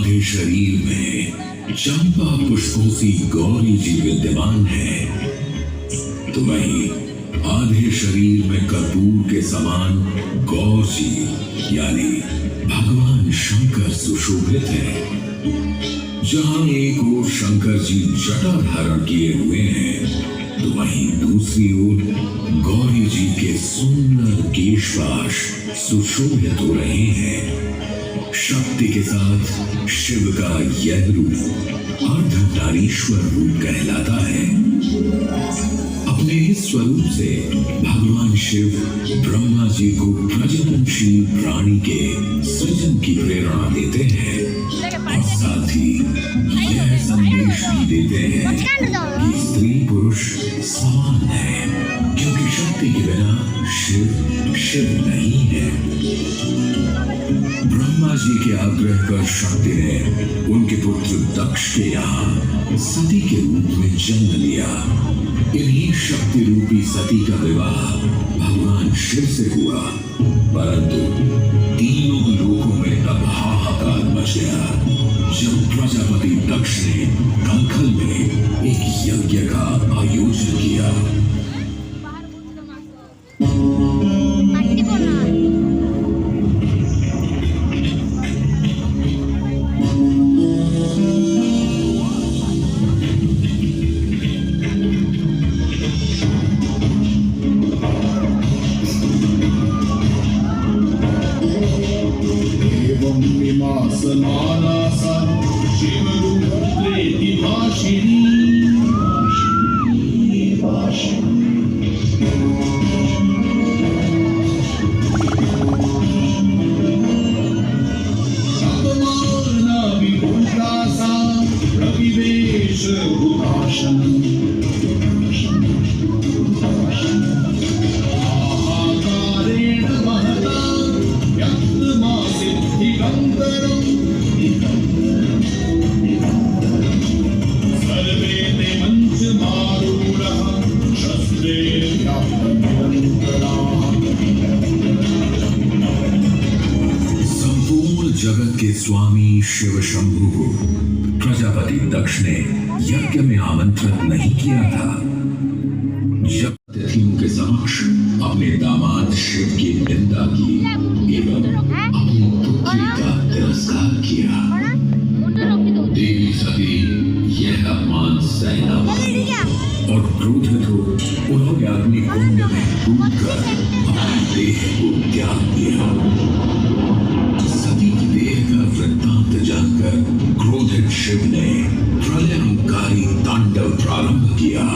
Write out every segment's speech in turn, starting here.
आधे शरीर में चंपा पुष्पों सी गौरी जी विद्यमान है, तो वहीं आधे शरीर में कपूर के समान गौर जी यानी भगवान शंकर सुशोभित है। जहां एक ओर शंकर जी जटा धारण किए हुए हैं, तो वहीं दूसरी ओर गौरी जी के सुंदर केशपाश सुशोभित हो रहे हैं। शक्ति के साथ शिव का यह रूप अर्धनारीश्वर रूप कहलाता है। अपने इस स्वरूप से भगवान शिव ब्रह्मा जी को प्रजननशील प्राणी के सृजन की प्रेरणा देते हैं और साथ ही यह संदेश भी देते हैं कि स्त्री पुरुष समान है, क्योंकि शक्ति के बिना शिव शिव नहीं है। ब्रह्मा जी के आग्रह पर शक्ति ने उनके पुत्र दक्ष के यहाँ सती के रूप में जन्म लिया। इन्हीं शक्ति रूपी सती का विवाह भगवान शिव से हुआ, परंतु तीनों लोकों में तब हाहाकार मच गया जब प्रजापति दक्ष ने कंखल में एक यज्ञ का आयोजन किया। जगत के स्वामी शिव शंभु को प्रजापति दक्ष ने यज्ञ में आमंत्रित नहीं किया था। जब अतिथियों के समक्ष अपने दामाद शिव की निंदा की एवं अपनी पुत्री का तिरस्कार किया, देवी सती यह अपमान सह न पाई और क्रोधित हो उन्होंने अग्नि कुंड में कूदकर अपने देह को त्याग दिया। सती की देह का वृत्तांत जानकर क्रोधित शिव ने प्रलयंकारी तांडव प्रारंभ किया।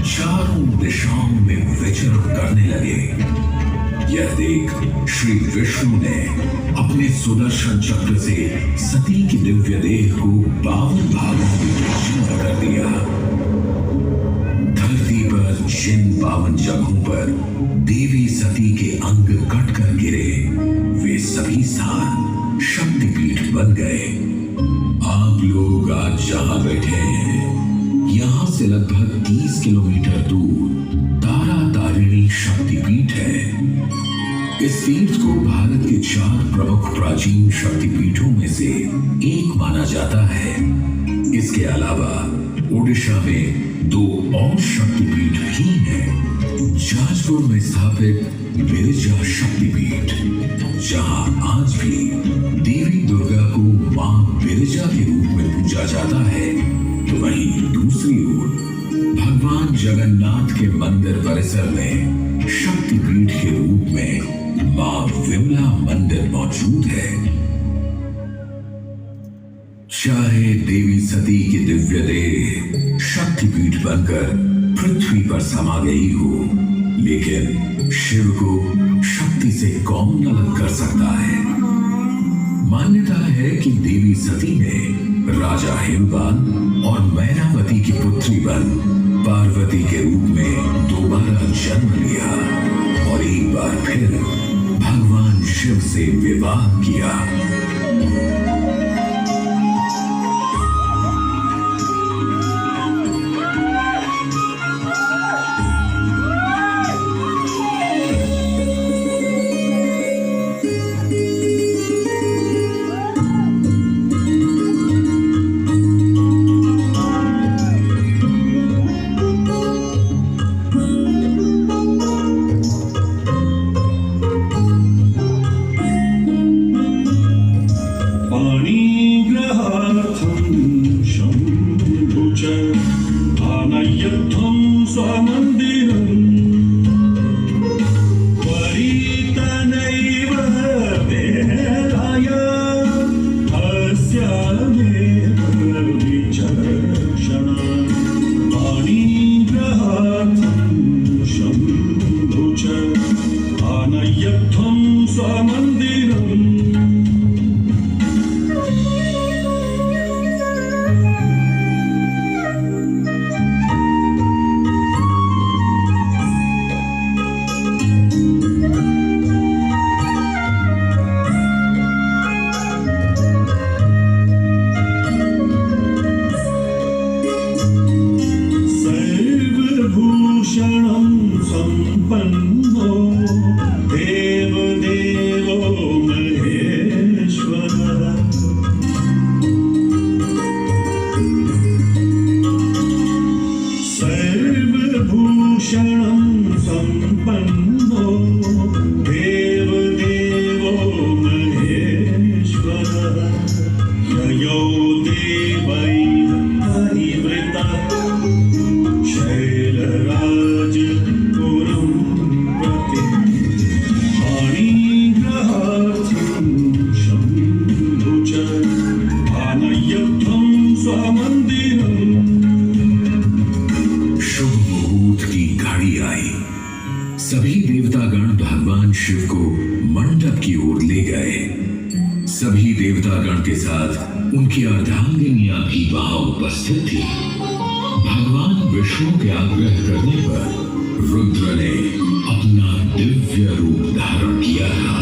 चारों दिशाओं में विचरण करने लगे। यह देख श्री विष्णु ने अपने सुदर्शन चक्र से सती की दिव्य देह को 52 भागों में छिन्न कर दिया। धरती पर जिन 52 जगहों पर देवी सती के अंग कटकर गिरे, वे सभी स्थान शक्तिपीठ बन गए। आप लोग आज जहां बैठे हैं, यहां से लगभग 30 किलोमीटर दूर तारा तारिणी शक्तिपीठ है। इस तीर्थ को भारत के 4 प्रमुख प्राचीन शक्तिपीठों में से एक माना जाता है। इसके अलावा ओडिशा में 2 और शक्तिपीठ भी हैं। जाजपुर में स्थापित बिरजा शक्तिपीठ, जहां आज भी देवी दुर्गा को मां बिरजा के रूप में पूजा जाता है, तो वहीं दूसरी ओर भगवान जगन्नाथ के मंदिर परिसर में शक्तिपीठ के रूप में मां विमला मंदिर मौजूद है। चाहे देवी सती की दिव्य देह शक्तिपीठ बनकर पृथ्वी पर समा गई हो, लेकिन शिव को शक्ति से कौन अलग कर सकता है। मान्यता है कि देवी सती ने राजा हिमवान और मैनावती की पुत्री बन पार्वती के रूप में दोबारा जन्म लिया और एक बार फिर भगवान शिव से विवाह किया। सभी देवतागण भगवान शिव को मंडप की ओर ले गए। सभी देवतागण के साथ उनकी अर्धांगिनियां भी वहां उपस्थित थी। भगवान विष्णु के आग्रह करने पर रुद्र ने अपना दिव्य रूप धारण किया था।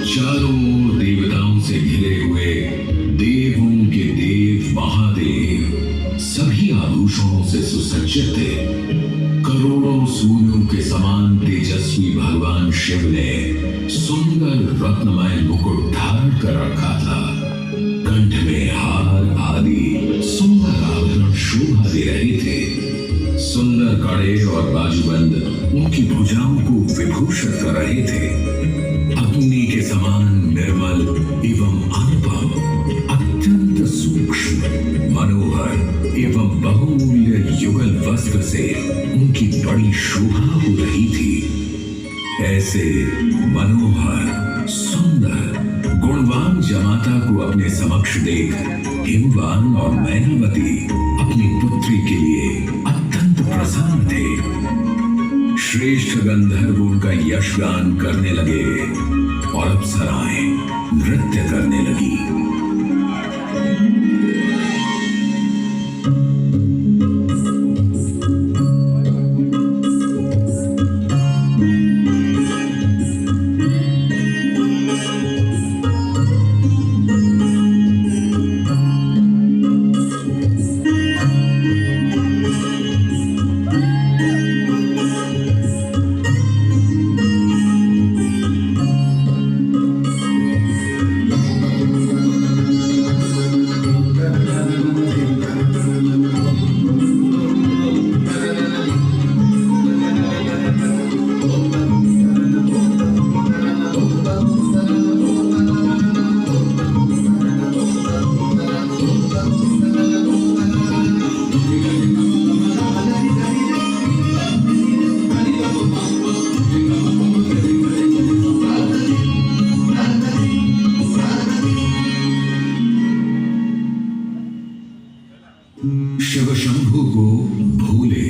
चारों ओर देवताओं से घिरे हुए देवों के देव महादेव सभी आभूषणों से सुसज्जित थे। करोड़ों सूर्यों के समान तेजस्वी भगवान शिव ने सुंदर रत्नमय मुकुट धारण कर रखा था। कंठ में हार आदि सुंदर आभूषण शोभा दे रहे थे। सुंदर कड़े और बाजूबंद उनकी भुजाओं को विभूषित कर रहे थे। अग्नि के समान निर्मल एवं अनुपम, अत्यंत सूक्ष्म, मनोहर एवं बहुमूल्य युगल वस्त्र से उनकी बड़ी शोभा हो रही थी। ऐसे मनोहर, सुंदर, गुणवान जमाता को अपने समक्ष देख हिमवान और मैनावती अपनी पुत्री के लिए अत्यंत श्रेष्ठ गंधर्व उनका यशगान करने लगे और अप्सराएं नृत्य करने लगी। शिव शंभु को भोले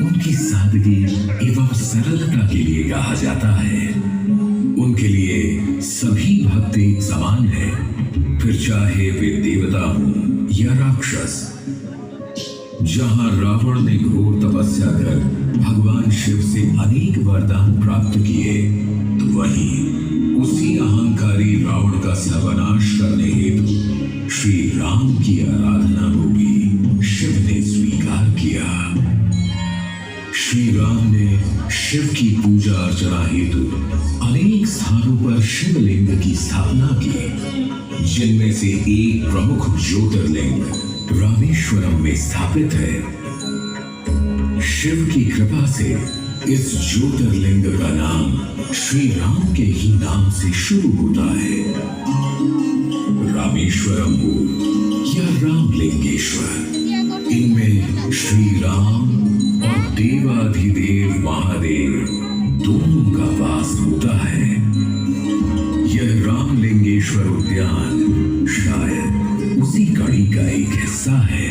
उनकी सादगी एवं सरलता के लिए कहा जाता है। उनके लिए सभी भक्त एक समान है, फिर चाहे वे देवता हों या राक्षस। जहां रावण ने घोर तपस्या कर भगवान शिव से अनेक वरदान प्राप्त किए, तो वहीं उसी अहंकारी रावण का सर्वनाश करने हेतु श्री राम की आराधना को भी शिव ने स्वीकार किया। श्री राम ने शिव की पूजा अर्चना हेतु अनेक स्थानों पर शिवलिंग की स्थापना की, जिनमें से एक प्रमुख ज्योतिर्लिंग रामेश्वरम में स्थापित है। शिव की कृपा से इस ज्योतिर्लिंग का नाम श्री राम के ही नाम से शुरू होता है। रामेश्वरम हो या रामलिंगेश्वर, इनमें श्री राम और देवाधिदेव महादेव दोनों का वास होता है। यह रामलिंगेश्वर उद्यान शायद उसी कड़ी का एक हिस्सा है।